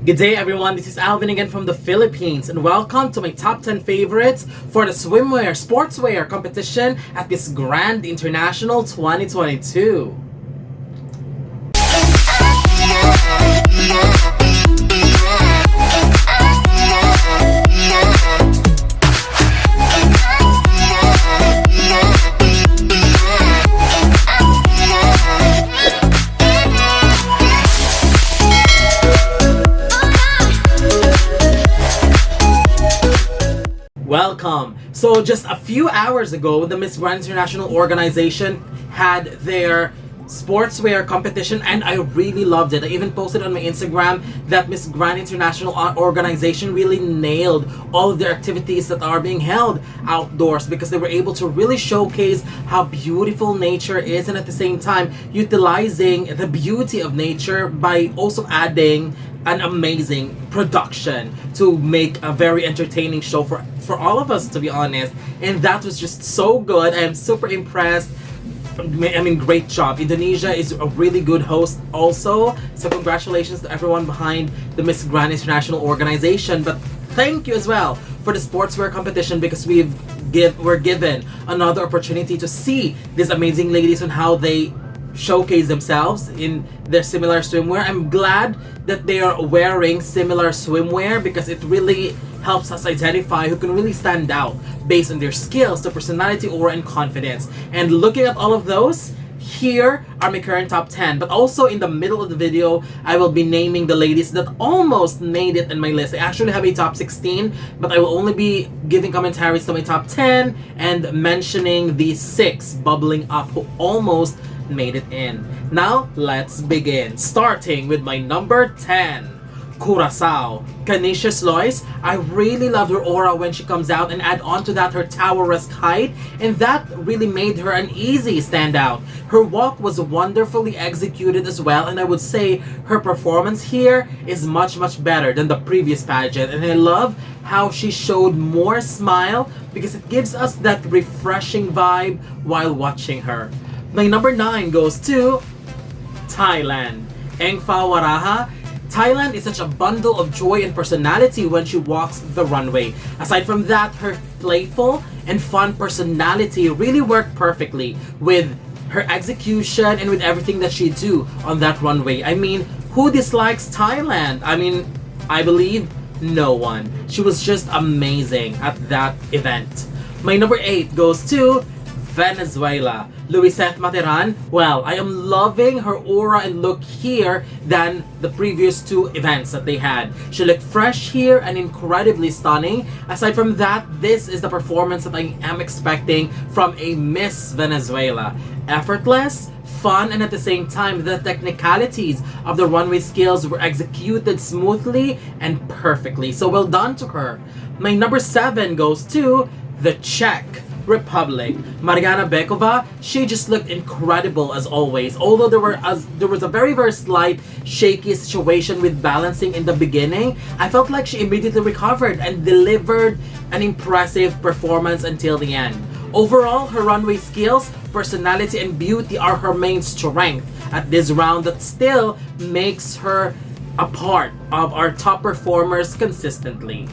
Good day everyone, this is Alvin again from the Philippines and welcome to my top 10 favorites for the swimwear sportswear competition at this Grand International 2022. Welcome! So just a few hours ago, the Miss Grand International organization had their sportswear competition and I really loved it. I even posted on my Instagram that Miss Grand International organization really nailed all of their activities that are being held outdoors because they were able to really showcase how beautiful nature is and at the same time utilizing the beauty of nature by also adding an amazing production to make a very entertaining show for all of us, to be honest. And that was just so good. I am super impressed. I mean, great job. Indonesia is a really good host also. So congratulations to everyone behind the Miss Grand International organization. But thank you as well for the sportswear competition because we're given another opportunity to see these amazing ladies and how they showcase themselves in their similar swimwear. I'm glad that they are wearing similar swimwear because it really helps us identify who can really stand out based on their skills, their personality, aura, and confidence. And looking at all of those, here are my current top 10. But also in the middle of the video, I will be naming the ladies that almost made it in my list. I actually have a top 16, but I will only be giving commentaries to my top 10 and mentioning the 6 bubbling up who almost made it in. Now, let's begin. Starting with my number 10. CURACAO. Canisius Lois. I really love her aura when she comes out and add on to that her tower-esque height, and that really made her an easy standout. Her walk was wonderfully executed as well, and I would say her performance here is much better than the previous pageant, and I love how she showed more smile because it gives us that refreshing vibe while watching her. My number 9 goes to Thailand. Engfa Waraha. Thailand is such a bundle of joy and personality when she walks the runway. Aside from that, her playful and fun personality really worked perfectly with her execution and with everything that she do on that runway. I mean, who dislikes Thailand? I mean, I believe no one. She was just amazing at that event. My number 8 goes to Venezuela. Luisette Materan. Well, I am loving her aura and look here than the previous 2 events that they had. She looked fresh here and incredibly stunning. Aside from that, this is the performance that I am expecting from a Miss Venezuela. Effortless, fun, and at the same time, the technicalities of the runway skills were executed smoothly and perfectly. So well done to her. My number 7 goes to the Czech Republic. Mariana Bekova, she just looked incredible as always. Although there was a very slight shaky situation with balancing in the beginning, I felt like she immediately recovered and delivered an impressive performance until the end. Overall, her runway skills, personality, and beauty are her main strength at this round that still makes her a part of our top performers consistently.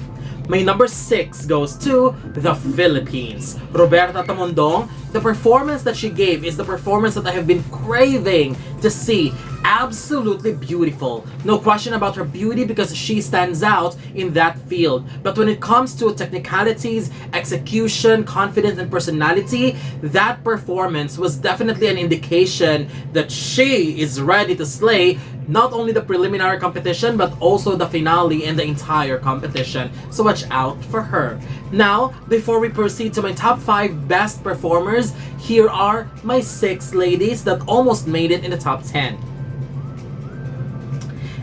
My number 6 goes to the Philippines. Roberta Tamondong. The performance that she gave is the performance that I have been craving to see. Absolutely beautiful. No question about her beauty because she stands out in that field. But when it comes to technicalities, execution, confidence, and personality, that performance was definitely an indication that she is ready to slay not only the preliminary competition but also the finale and the entire competition. So watch out for her. Now, before we proceed to my top 5 best performers, here are my 6 ladies that almost made it in the top 10.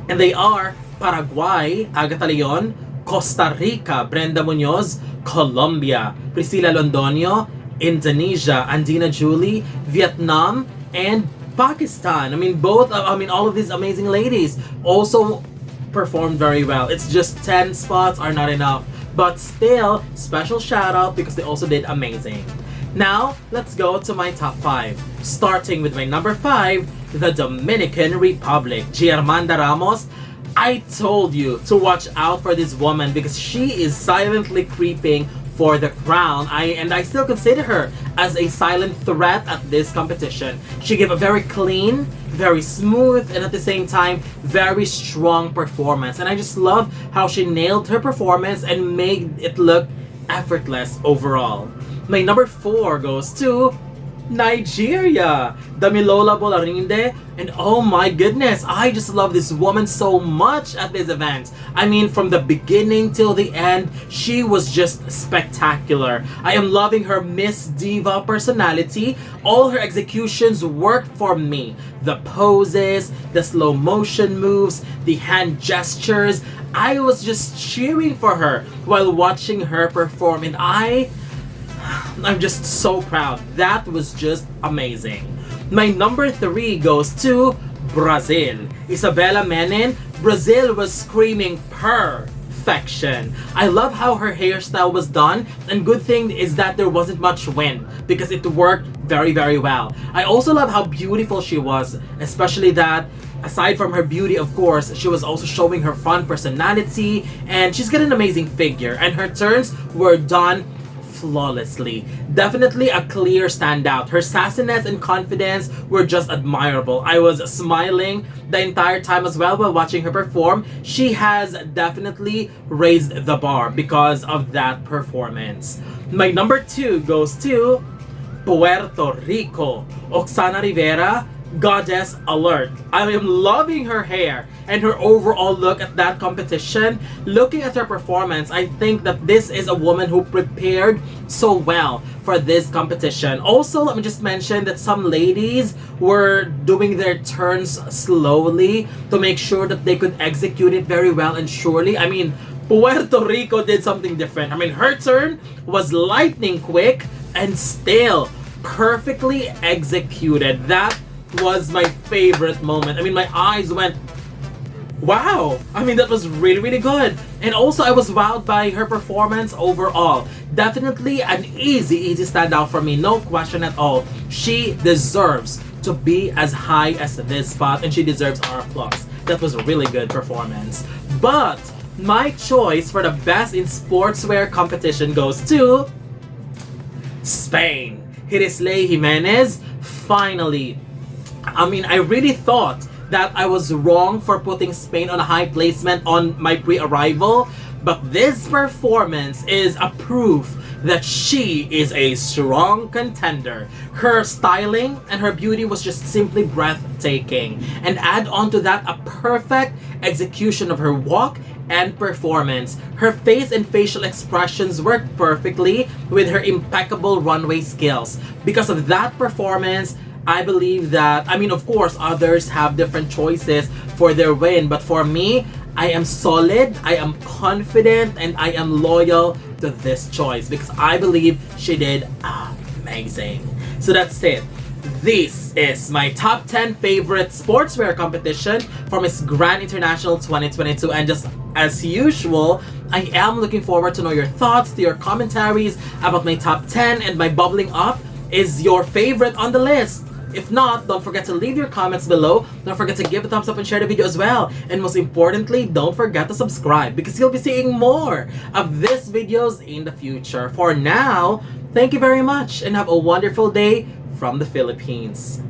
And they are Paraguay, Agatha Leon; Costa Rica, Brenda Munoz; Colombia, Priscilla Londonio; Indonesia, Andina Julie; Vietnam, and Pakistan. All of these amazing ladies also performed very well. It's just 10 spots are not enough. But still, special shout out because they also did amazing. Now, let's go to my top 5. Starting with my number 5, the Dominican Republic. Germanda Ramos. I told you to watch out for this woman because she is silently creeping for the crown. I still consider her as a silent threat at this competition. She gave a very clean, very smooth, and at the same time, very strong performance. And I just love how she nailed her performance and made it look effortless overall. My number 4 goes to Nigeria, Damilola Bolarinde, and oh my goodness, I just love this woman so much at this event. I mean, from the beginning till the end, she was just spectacular. I am loving her Miss Diva personality. All her executions work for me. The poses, the slow motion moves, the hand gestures. I was just cheering for her while watching her perform, and I'm just so proud. That was just amazing. My number 3 goes to Brazil. Isabella Menin. Brazil was screaming perfection. I love how her hairstyle was done, and good thing is that there wasn't much wind because it worked very, very well. I also love how beautiful she was, especially that aside from her beauty, of course, she was also showing her fun personality, and she's got an amazing figure, and her turns were done flawlessly. Definitely a clear standout. Her sassiness and confidence were just admirable. I was smiling the entire time as well while watching her perform. She has definitely raised the bar because of that performance. My number 2 goes to Puerto Rico. Oksana Rivera, Goddess Alert. I am loving her hair and her overall look at that competition. Looking at her performance, I think that this is a woman who prepared so well for this competition. Also, let me just mention that some ladies were doing their turns slowly to make sure that they could execute it very well and surely. I mean, Puerto Rico did something different. I mean, her turn was lightning quick and still perfectly executed. That was my favorite moment. I mean, my eyes went, wow! I mean, that was really, really good. And also, I was wowed by her performance overall. Definitely an easy standout for me. No question at all. She deserves to be as high as this spot, and she deserves our applause. That was a really good performance. But my choice for the best in sportswear competition goes to Spain. Hirisley Jimenez, finally. I mean, I really thought that I was wrong for putting Spain on a high placement on my pre-arrival, but this performance is a proof that she is a strong contender. Her styling and her beauty was just simply breathtaking, and add on to that a perfect execution of her walk and performance. Her face and facial expressions worked perfectly with her impeccable runway skills. Because of that performance, I believe that, I mean, of course, others have different choices for their win, but for me, I am solid, I am confident, and I am loyal to this choice because I believe she did amazing. So that's it. This is my top 10 favorite sportswear competition for Miss Grand International 2022, and just as usual, I am looking forward to know your thoughts, to your commentaries about my top 10 and my bubbling up. Is your favorite on the list? If not, don't forget to leave your comments below. Don't forget to give a thumbs up and share the video as well. And most importantly, don't forget to subscribe because you'll be seeing more of these videos in the future. For now, thank you very much and have a wonderful day from the Philippines.